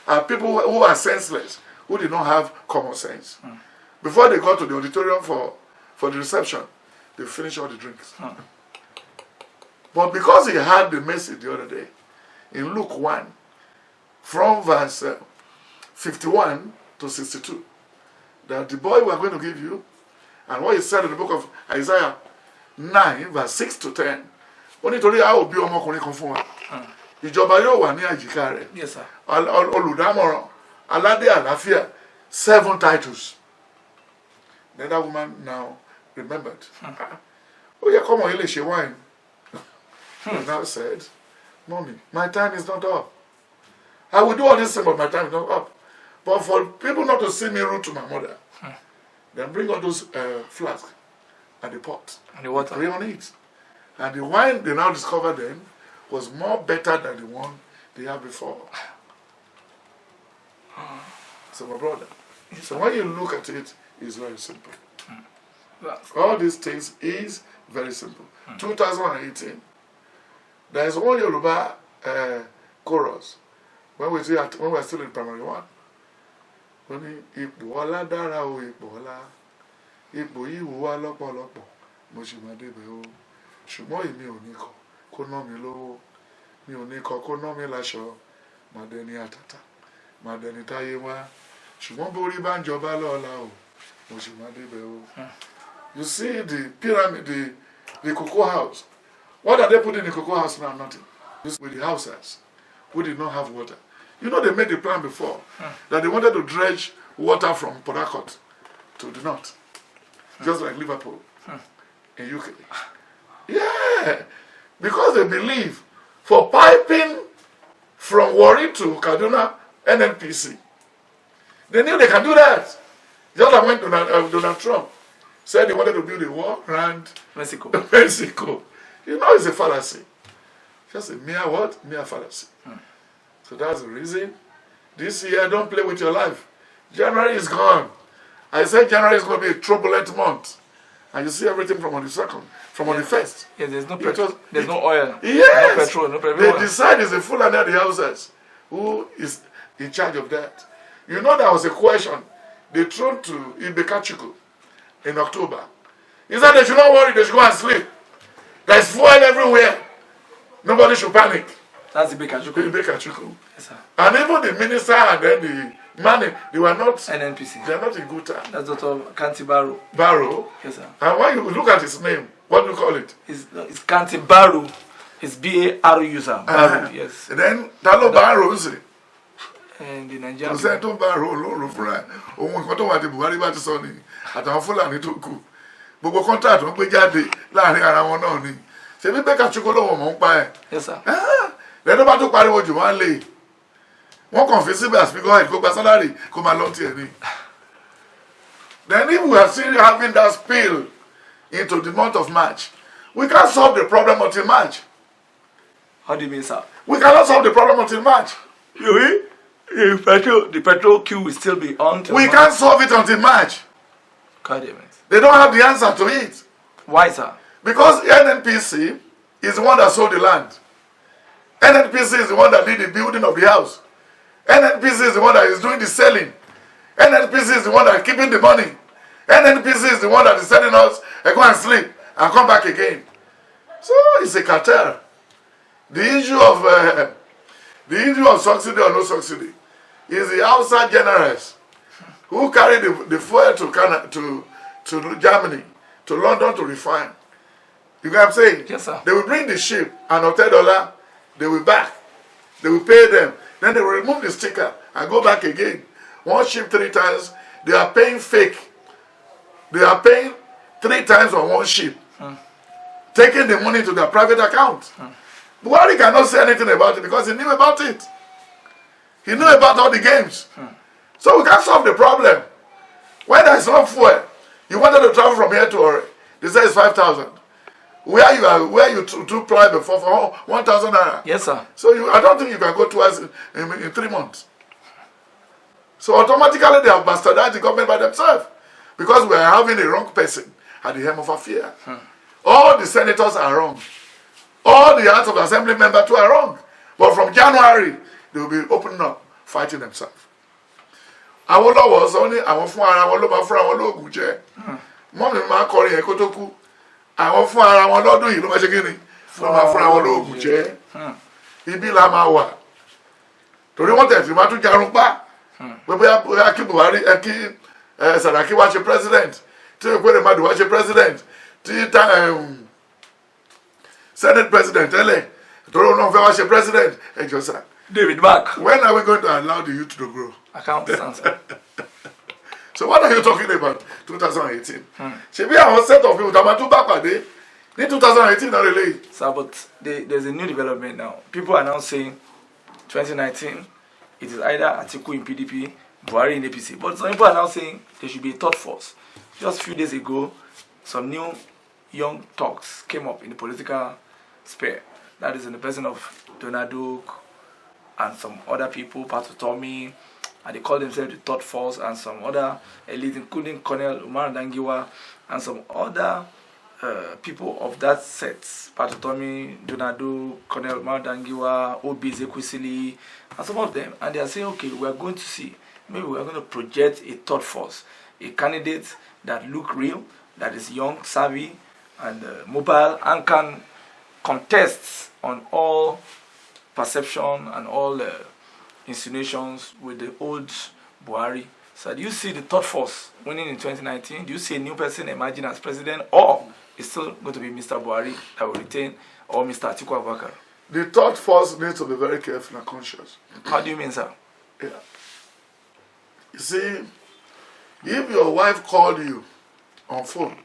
are people who are senseless, who did not have common sense. Before they got to the auditorium for the reception, they finished all the drinks. But because he had the message the other day, in Luke 1, from verse 51 to 62, that the boy we are going to give you, and what he said in the book of Isaiah 9, verse 6 to 10, ó nítorí a ó bí ọmọkùnrin kan fún wa, ìjọba yóò wà ní àjìká rẹ̀. Yes, sir. Olùdámọ̀ràn, aládé àlàáfíà, 7 titles. Then that woman now remembered. Oh yeah, come on, you she wine. And now said, Mommy, my time is not up. I will do all this thing, but my time is not up. But for people not to see me rude to my mother, then bring all those flasks and the pot. And the water. Pray on it. And the wine they now discovered then was more better than the one they had before. So my brother, so when you look at it, it's very simple. All these things is very simple. 2018, there is one Yoruba chorus when we're still in primary 1. When ipò ọlá dára o ipò ọlá, ipò yìí wúwa lọ́pọ̀lọpọ̀, mo sì máa débẹ̀ o. Ṣùgbọ́n èmi ò ní kọ̀ kó ná mi lówó, mi ò ní kọ̀ kó ná mi láṣọ, máa dẹni àtàtà, máa dẹni táyé wá. Ṣùgbọ́n borí bá ń jọba lọ́la o, mo sì máa débẹ̀ o. You see the pyramid, the cocoa house. What are they putting in the cocoa house now? Nothing. With the houses who did not have water. You know they made the plan before that they wanted to dredge water from Port Harcourt to the north. Just like Liverpool in UK. Yeah. Because they believe for piping from Warri to Kaduna, NNPC. They knew they can do that. Just like when Donald Trump said he wanted to build a wall around Mexico. Mexico. You know it's a fallacy. Just a mere what? Mere fallacy. So that's the reason. This year, don't play with your life. January is gone. I said January is going to be a turbulent month. And you see everything from on the 2nd, from on the 1st. Yeah, there's no petrol. There's no oil. Yes. No petrol. No petrol. They decide it's the Fulani at the houses who is in charge of that. You know there was a question they threw to Ibekachuku in October. He said they should not worry, they should go and sleep. There's fuel everywhere. Nobody should panic. That's the Ibekachuku. Ibekachuku. Yes, sir. And even the minister and then Money, they were not NNPC. They are not in good time. That's Dr. Kanti Baru. Barrow. Yes, sir. And when you look at his name, what do you call it? It's Kanti Baru. It's B-A-R-U, sir. Baru, yes. And then Talo Barrow, is it? And the Nigerian. Kò sẹ́ni tó ń bá ro olóòrùn fúnra ohun nǹkan tó wà ní Buhari bá ti sọ ni àtàwọn Fúlàní tó kù gbogbo kọ́ńtàtì wọn gbé jáde láàrin ara wọn náà ni ṣebí bẹ́ẹ̀ kàtúkọ́ lọ́wọ́ mọ̀ ń pa ẹ̀. Yes, sir. Lẹ́nu bá tó pariwo jù wọ́n lè wọ́n kàn fi síbẹ̀ àsìkò ẹ̀ kó gba sálárì kó máa lọ́ọ́ tiẹ̀ ni. Then if we are still having that spill into the month of March, we can't solve the problem until March. How do you mean, sir? We cannot solve the problem until March. The petrol queue will still be on. We can't solve it until March. They don't have the answer to it. Why, sir? Because NNPC is the one that sold the land. NNPC is the one that did the building of the house. NNPC is the one that is doing the selling. NNPC is the one that is keeping the money. NNPC is the one that is telling us, go and sleep and come back again. So it's a cartel. The issue of subsidy or no subsidy is the outside generals who carry the fuel to Germany, to London to refine. You know what I'm saying? Yes, sir. They will bring the ship and $10, they will back. They will pay them. Then they will remove the sticker and go back again. One ship 3 times. They are paying fake. They are paying 3 times on one ship. Taking the money to their private account. Buhari cannot say anything about it because he knew about it. He knew about all the games. So we can't solve the problem. When there is no fuel, you wanted to travel from here to Ore. They say it's 5,000. Where you took fly before for 1,000 naira. Yes, sir. So I don't think you can go twice in 3 months. So automatically they have bastardized the government by themselves because we are having a wrong person at the helm of affairs. All the senators are wrong. All the House of Assembly members too are wrong. But from January, they will be opening up, fighting themselves. Àwọn lọ́wọ́ sọ ní àwọn fún ara wọn ló máa fún àwọn lóògùn jẹ. Mọ́mí máa kọrin yẹn kó tó kú. Àwọn fún ara wọn lọ́dún yìí ló máa ṣe kí ni? Ló máa fún àwọn lóògùn jẹ. Ibi la máa wà. Torí wọ́n tẹ̀sí máa tún jarun pa. Bóyá kí Buhari kí Sàràkí wá ṣe president. Tí Ìpínlẹ̀ Madu wá ṣe president. Tí Senate president tẹ́lẹ̀. Torí òun náà fẹ́ wá ṣe president. Ẹ jọ sá. David back. When are we going to allow the youth to grow? I can't understand, sir. So what are you talking about? 2018. Ṣebí àwọn set of people tàbí tún bá pàdé ní 2018 náà relay. Sir, but there's a new development now. People are now saying 2019, it is either Atiku in PDP, Buhari in APC. But some people are now saying there should be a third force. Just a few days ago, some new young talks came up in the political sphere. That is in the person of Donald and some other people, Pastor Tommy, and they call themselves the third force, and some other elite, including Colonel Umar Dangiwa, and some other people of that set, Pastor Tommy, Donado, Colonel Umar Dangiwa, Obi Zekwesili, and some of them. And they are saying, okay, we are going to see, maybe we are going to project a third force, a candidate that look real, that is young, savvy, and mobile, and can contest on all perception and all insinuations with the old Buhari. So do you see the third force winning in 2019? Do you see a new person emerging as president, or it's still going to be Mr. Buhari that will retain, or Mr. Atiku Abubakar? The third force needs to be very careful and conscious. How do you mean, sir? Yeah. You see, if your wife called you on phone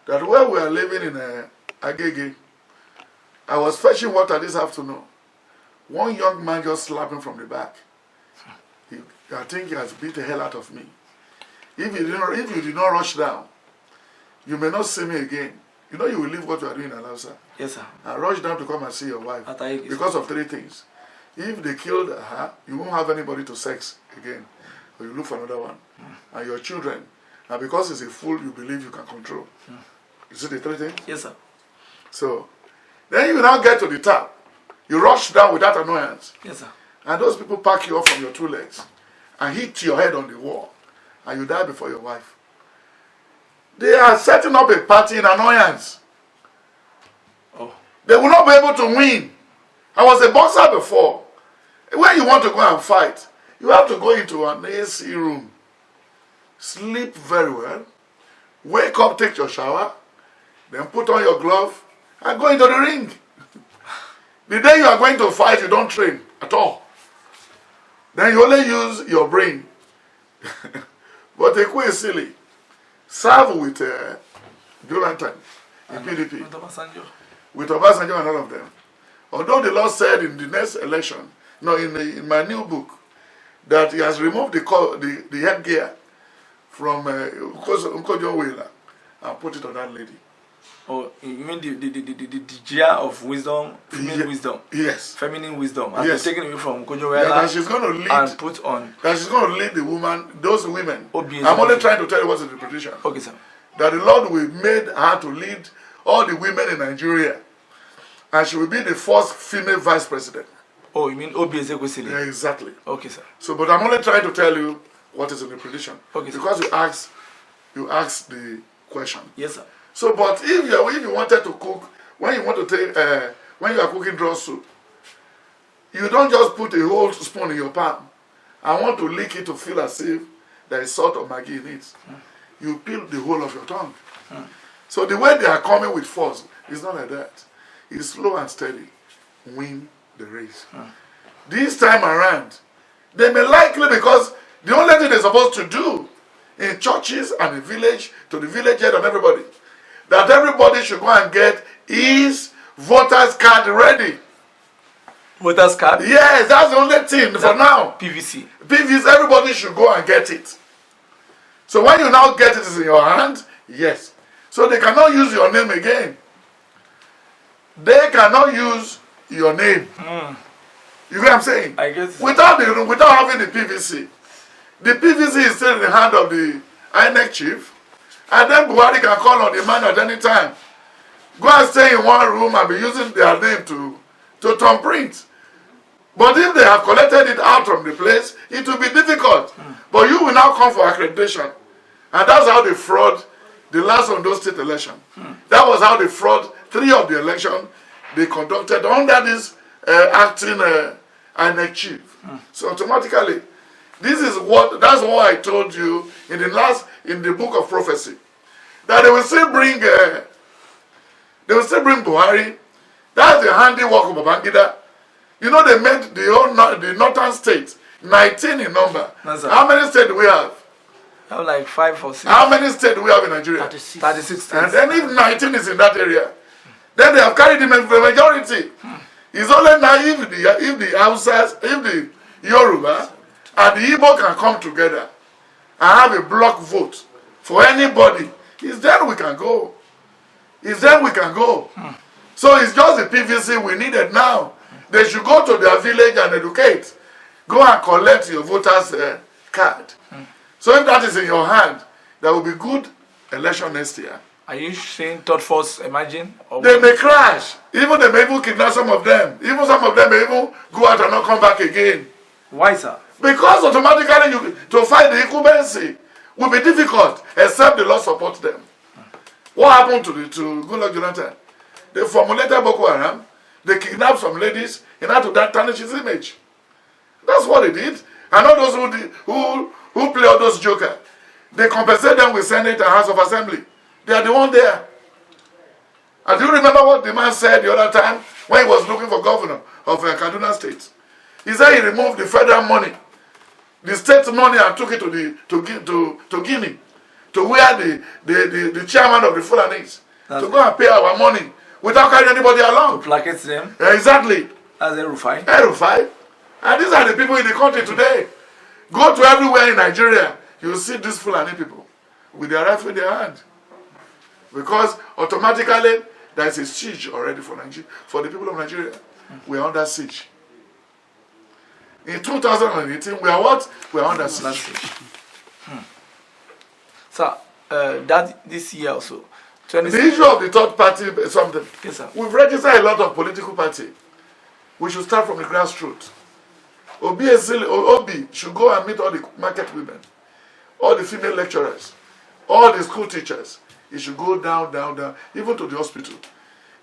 that where we are living in Agege, I was fetching water this afternoon. One young man just slapped me from the back. I think he has beat the hell out of me. If you did not rush down, you may not see me again. You know you will leave what you are doing in Alausa. Yes, sir. And rush down to come and see your wife. Because of 3 things. If they killed her, you won't have anybody to sex again. Or you look for another one. And your children. And because it's a fool you believe you can control. You see the 3 things? Yes, sir. So, then you now get to the top. You rush down without annoyance. Yes, sir. And those people pack you up from your 2 legs and hit your head on the wall. And you die before your wife. They are setting up a party in annoyance. Oh. They will not be able to win. I was a boxer before. When you want to go and fight, You have to go into an AC room, sleep very well, wake up, take your shower, then put on your glove, and go into the ring. The day you are going to fight, you don't train at all. Then you only use your brain. But Ekwe is silly. Serve with Jonathan in PDP. With Obasanjo and all of them. Although the Lord said in the next election, no, in my new book, that he has removed the headgear from Nkojo Wela and put it on that lady. Oh, you mean the gear of wisdom, female wisdom? Yes. Feminine wisdom. Yes. Has been taken away from Nkojo Wela, that she's going to lead, and put on. That she's going to lead the woman, those women. Obvious. I'm only trying to tell you what's the interpretation. Okay, sir. That the Lord will made her to lead all the women in Nigeria. And she will be the first female vice president. Oh, you mean Obi Ezekwesili? Yeah, exactly. Okay, sir. So, but I'm only trying to tell you what is in the prediction. Okay, sir. Because you asked the question. Yes, sir. So, but if you wanted to cook, when you want to take, when you are cooking draw soup, you don't just put a whole spoon in your palm. I want to lick it to feel as if there is salt or Maggi in it. You peel the whole of your tongue. So the way they are coming with force is not like that. It's slow and steady. Win the race. This time around, they may likely, because the only thing they're supposed to do in churches and in village, to the village head and everybody, that everybody should go and get his voter's card ready. Voter's card? Yes, that's the only thing for now. PVC. PVC, everybody should go and get it. So when you now get it, it's in your hand, yes. So they cannot use your name again. They cannot use your name. You get what I'm saying? I guess. Without having the PVC. The PVC is still in the hand of the INEC chief. And then Buhari can call on the man at any time. Go and stay in one room and be using their name to thumbprint. But if they have collected it out from the place, it will be difficult. But you will now come for accreditation. And that's how they fraud the last Ondo State election. That was how they fraud 3 of the election they conducted under this acting INEC chief. So automatically, that's what I told you in the book of prophecy, that they will still bring Buhari. That's the handiwork of Babangida. You know, they made the northern states 19 in number. How many states do we have? I have like 5 or 6. How many states do we have in Nigeria? 36 states. And then if 19 is in that area, then they have carried the majority. It's only now if the Hausas, if the Yoruba and the Igbo can come together and have a block vote for anybody, it's then we can go. It's then we can go. So it's just the PVC we needed now. They should go to their village and educate. Go and collect your voter's card. So if that is in your hand, there will be good election next year. Are you saying third force emerging? They may crash. Even they may even kidnap some of them. Even some of them may even go out and not come back again. Why, sir? Because automatically to fight the incumbency will be difficult, except the Lord support them. What happened to Goodluck Jonathan? They formulated Boko Haram. They kidnapped some ladies in order to tarnish his image. That's what they did. And all those who play all those jokers, they compensate them with Senate and House of Assembly. They are the one there. And do you remember what the man said the other time when he was looking for governor of Kaduna State? He said he removed the federal money, the state money, and took it to Guinea, to where the chairman of the Fulanis, to go and pay our money without carrying anybody along. To placate them? Exactly. As El-Rufai? El-Rufai. And these are the people in the country today. Go to everywhere in Nigeria, you see these Fulani people with their rifle in their hand. Because automatically there is a siege already for the people of Nigeria. We are under siege. In 2018, we are what? We are under siege. Sir, this year also. The issue of the third party is something. Yes, sir. We've registered a lot of political parties. We should start from the grassroots. Obi should go and meet all the market women, all the female lecturers, all the school teachers. He should go down, even to the hospital.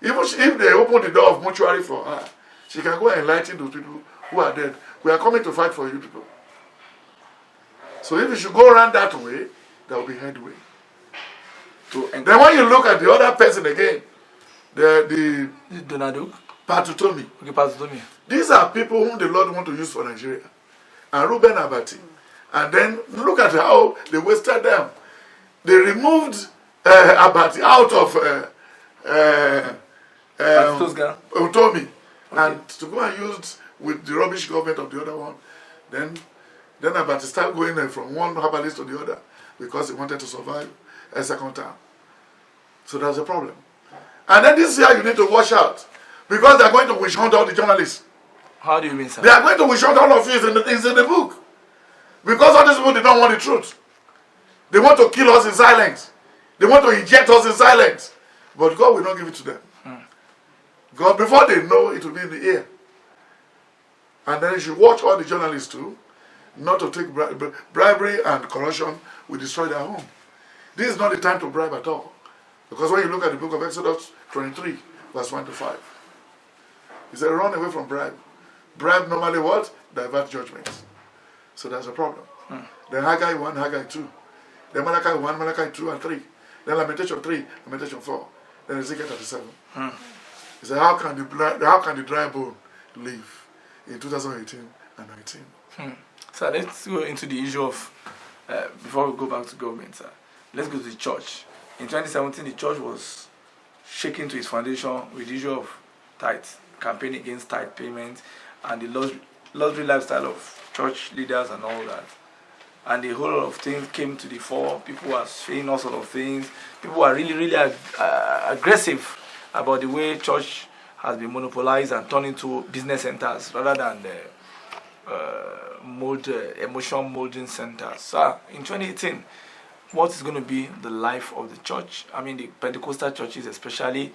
Even if they open the door of mortuary for her, she can go and enlighten those people who are dead. We are coming to fight for you people. So if you should go around that way, there will be headway. Then when you look at the other person again, the Donado? Patutomi. Okay, Patutomi. These are people whom the Lord want to use for Nigeria. And Reuben Abati. And then look at how they wasted them. They removed Abati out of Utomi. Okay. And to go and use with the rubbish government of the other one. Then Abati started going from one herbalist to the other because he wanted to survive a second term. So that's a problem. And then this year you need to watch out because they're going to wish hunt all the journalists. How do you mean, sir? They are going to wish hunt all of you. It's in the book. Because all these people, they don't want the truth. They want to kill us in silence. They want to inject us in silence. But God will not give it to them. God, before they know, it will be in the air. And then you should watch all the journalists too, not to take bribery and corruption will destroy their home. This is not the time to bribe at all. Because when you look at the book of Exodus 23, verse 1 to 5, he said, run away from bribe. Bribe normally what? Divert judgments. So that's a problem. Then Haggai 1, Haggai 2. Then Malachi 1, Malachi 2 and 3. Then Lamentation 3, Lamentation 4. Then Ezekiel 37. He said, how can the dry bone live in 2018 and 19? So let's go into the issue of, before we go back to government, sir, let's go to the church. In 2017, the church was shaken to its foundation with the issue of tithe, campaign against tithe payment, and the luxury lifestyle of church leaders and all that. And the whole lot of things came to the fore. People were saying all sort of things. People were really aggressive about the way church has been monopolized and turned into business centers rather than emotion molding centers. So in 2018, what is going to be the life of the church? I mean, the Pentecostal churches especially,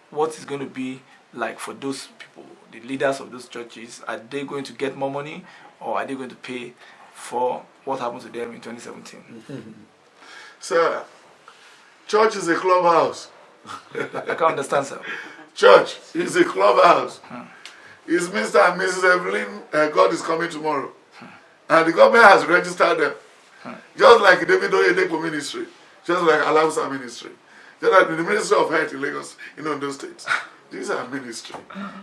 what is going to be like for those people, the leaders of those churches? Are they going to get more money, or are they going to pay for what happened to them in 2017? Sir, church is a clubhouse. I can't understand, sir. Church is a clubhouse. It's Mr. and Mrs. Evelyn, God is coming tomorrow. And the government has registered them. Just like David Oyedepo ministry, just like Alausa ministry, just like the Ministry of Health in Lagos, in those states. These are ministry.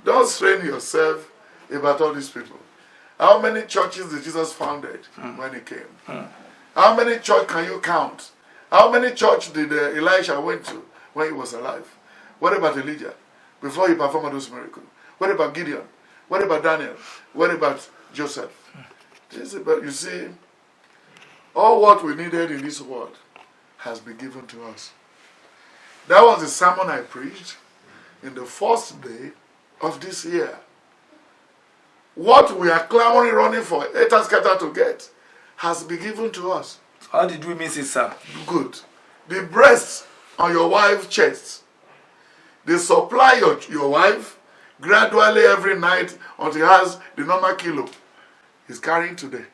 Don't strain yourself about all these people. How many churches did Jesus founded when he came? How many church can you count? How many church did Elisha went to when he was alive? What about Elijah before he performed those miracles? What about Gideon? What about Daniel? What about Joseph? But you see, all what we needed in this world has been given to us. That was the sermon I preached in the first day of this year. What we are clamoring, running for, scatter to get, has been given to us. How did we miss it, sir? Good. The breasts on your wife's chest, they supply your wife gradually every night until he has the normal kilo he's carrying today.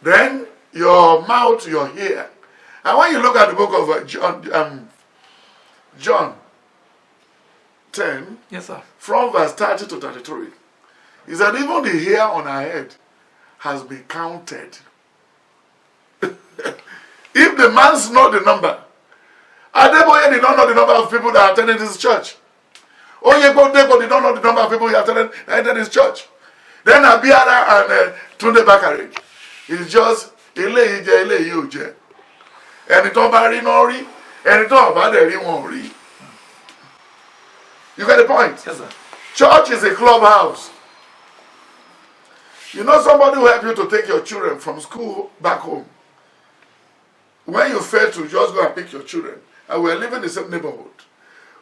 Then your mouth, your hair. And when you look at the book of John 10, yes, sir, from verse 30 to 33, he said even the hair on her head has been counted. If the man's know the number, Adeboye did not know the number of people that attended his church. Oyebo did not know the number of people who attended his church. Then Abiara and Tunde Bakari. It's just eléyìí jẹ́ eléyìí ò jẹ́. Ẹni tó bá rí náà rí, ẹni tó bá dẹ̀ rí wọn ò rí. You get the point? Yes, sir. Church is a clubhouse. You know somebody who help you to take your children from school back home. When you fail to just go and pick your children, and we are living in the same neighborhood,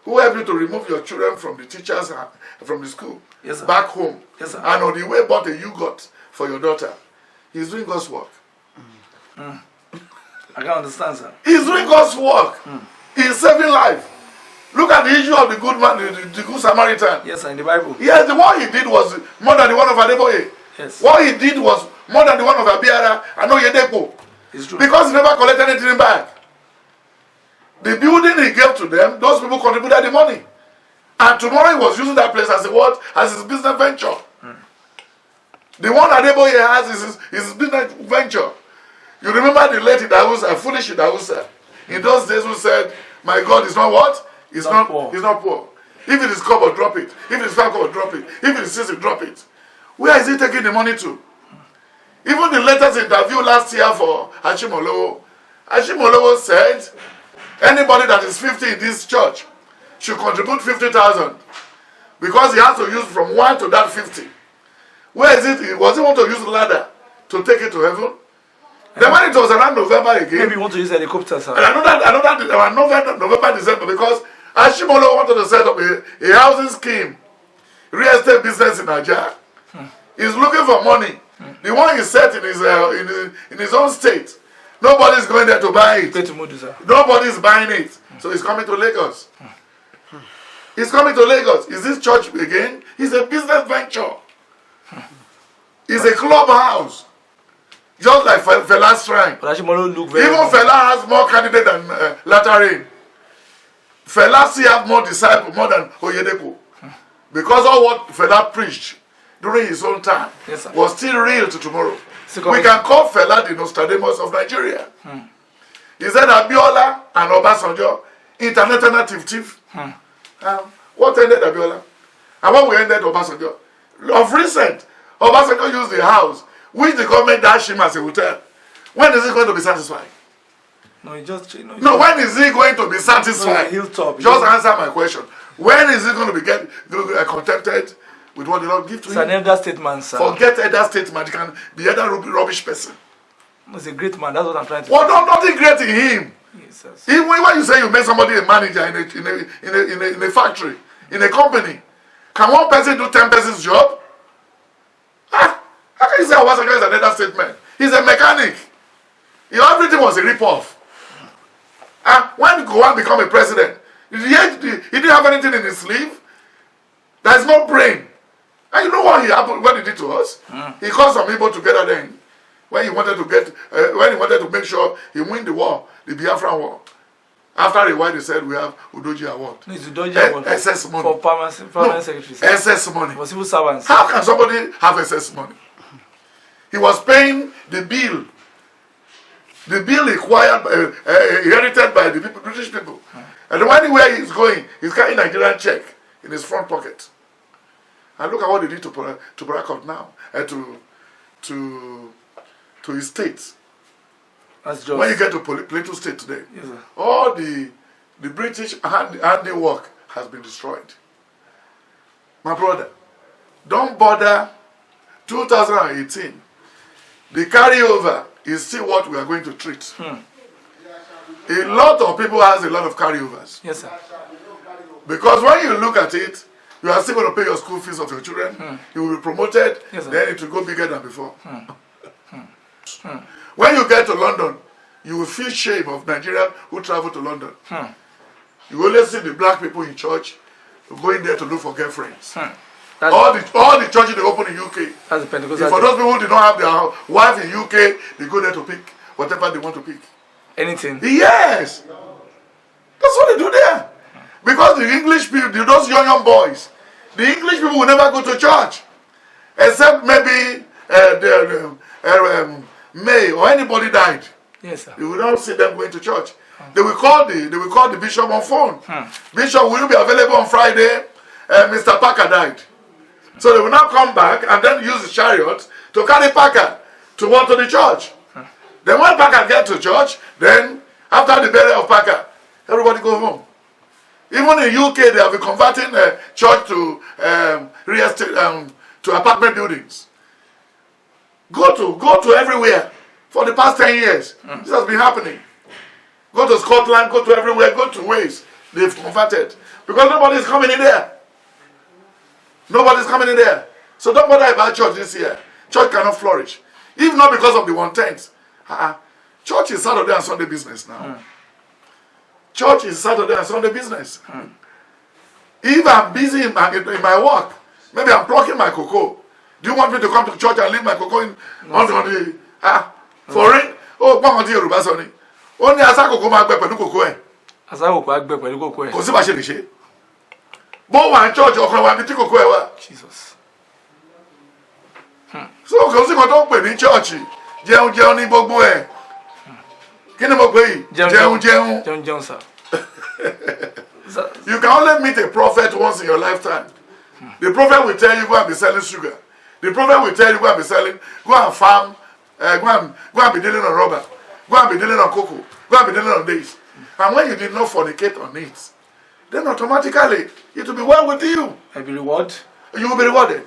who help you to remove your children from the teachers and from the school, yes, sir, back home, yes, sir, and on the way bought a yogurt for your daughter. He's doing God's work. I can't understand, sir. He's doing God's work. He's saving life. Look at the issue of the good man, the good Samaritan. Yes, sir, in the Bible. Yes, the one he did was more than the one of Adeboye. Yes. What he did was more than the one of Abiara and Oyedepo. It's true. Because he never collected anything back. The building he gave to them, those people contributed the money. And tomorrow he was using that place as a what? As his business venture. The one Adeboye has is his business venture. You remember the late Idawusa, foolish Idawusa, in those days who said, my God is not what? He's not poor. He's not poor. If it is copper, drop it. If it is 5 copper, drop it. If it is 6, drop it. Where is he taking the money to? Even the latest interview last year for Ashimolowo said, anybody that is 50 in this church should contribute 50,000 because he has to use from 1 to that 50. Where is it? Was he want to use ladder to take it to heaven? Then when it was around November again, maybe you want to use helicopter, sir. And I know that November, December, because Ashimolowo wanted to set up a housing scheme, real estate business in Nigeria. He's looking for money. The one he set in his own state, nobody's going there to buy it. Nobody's buying it. So he's coming to Lagos. He's coming to Lagos. Is this church again? It's a business venture. It's a clubhouse. Just like Fela's shrine. Even Fela has more candidates than Lateran. Fela still have more disciples, more than Oyedepo. Because all what Fela preached during his own time was still real to tomorrow. We can call Fela the Nostradamus of Nigeria. He said Abiola and Obasanjo, international thief. What ended Abiola? And what we ended Obasanjo? Of recent, Obasanjo used the house which the government dashed him as a hotel. When is he going to be satisfied? No, when is he going to be satisfied? Just answer my question. When is he going to be contented with what the Lord gives to him? It's an elder statement, sir. Forget elder statement. He can be either rubbish person. He's a great man. That's what I'm trying to say. Well, nothing great in him. Yes, even when you say you make somebody a manager in a factory, in a company, can one person do 10 persons' job? How can you say Obasanjo is an elder statement? He's a mechanic. Everything was a rip-off. When Gowon became a president, he didn't have anything in his sleeve. There's no brain. And you know what he did to us? He called some people together then when he wanted to make sure he win the war, the Biafran war. After a while, they said we have Udoji Award. No, it's Udoji Award SS money. For permanent secretaries. SS money. For civil servants. How can somebody have SS money? He was paying the bill. The bill inherited by the people, British people. And anywhere he's going, he's carrying a Nigerian check in his front pocket. And look at what they did to Barack now, to his state. When you get to Plateau State today, all the British handiwork has been destroyed. My brother, don't bother. 2018, the carryover is still what we are going to treat. A lot of people has a lot of carryovers. Yes, sir. Because when you look at it, you are still going to pay your school fees of your children. You will be promoted, then it will go bigger than before. When you get to London, you will feel shame of Nigerians who travel to London. You only see the black people in church going there to look for girlfriends. All the churches they open in UK. That's the Pentecostal. For those people who do not have their wife in UK, they go there to pick whatever they want to pick. Anything. Yes. That's what they do there. Because the English people, those young boys, the English people will never go to church. Except maybe May or anybody died. Yes, sir. You will not see them going to church. They will call the bishop on phone. Bishop, will you be available on Friday? Mr. Parker died. So they will now come back and then use the chariot to carry Parker to the church. Then when Parker gets to church, then after the burial of Parker, everybody go home. Even in UK, they have been converting church to real estate, to apartment buildings. Go to everywhere for the past 10 years. This has been happening. Go to Scotland, go to everywhere, go to Wales. They've converted. Because nobody's coming in there. Nobody's coming in there. So don't bother about church this year. Church cannot flourish. If not because of the 1/10. Church is Saturday and Sunday business now. Church is Saturday and Sunday business. If I'm busy in my work, maybe I'm plucking my cocoa. Do you want me to come to church and leave my cocoa on the for it? Oh, come on to Yoruba Sunday. Only asa cocoa ma gbe pẹ̀lú cocoa ẹ̀. Asa cocoa gbe pẹ̀lú cocoa ẹ̀. Kò sí bá ṣe lè ṣe. Bó wà ní church ọkàn wa bí tí cocoa ẹ̀ wà. Jesus. So kò sí kan tó ń pè ní church jẹun ní gbogbo ẹ̀. Kí ni mo pè yìí? Jẹun. Sir. You can only meet a prophet once in your lifetime. The prophet will tell you go and be selling sugar. The prophet will tell you go and be selling, go and farm, go and be dealing on rubber, go and be dealing on cocoa, go and be dealing on this. And when you did not fornicate on it, then automatically it will be well with you. I'll be rewarded. You will be rewarded.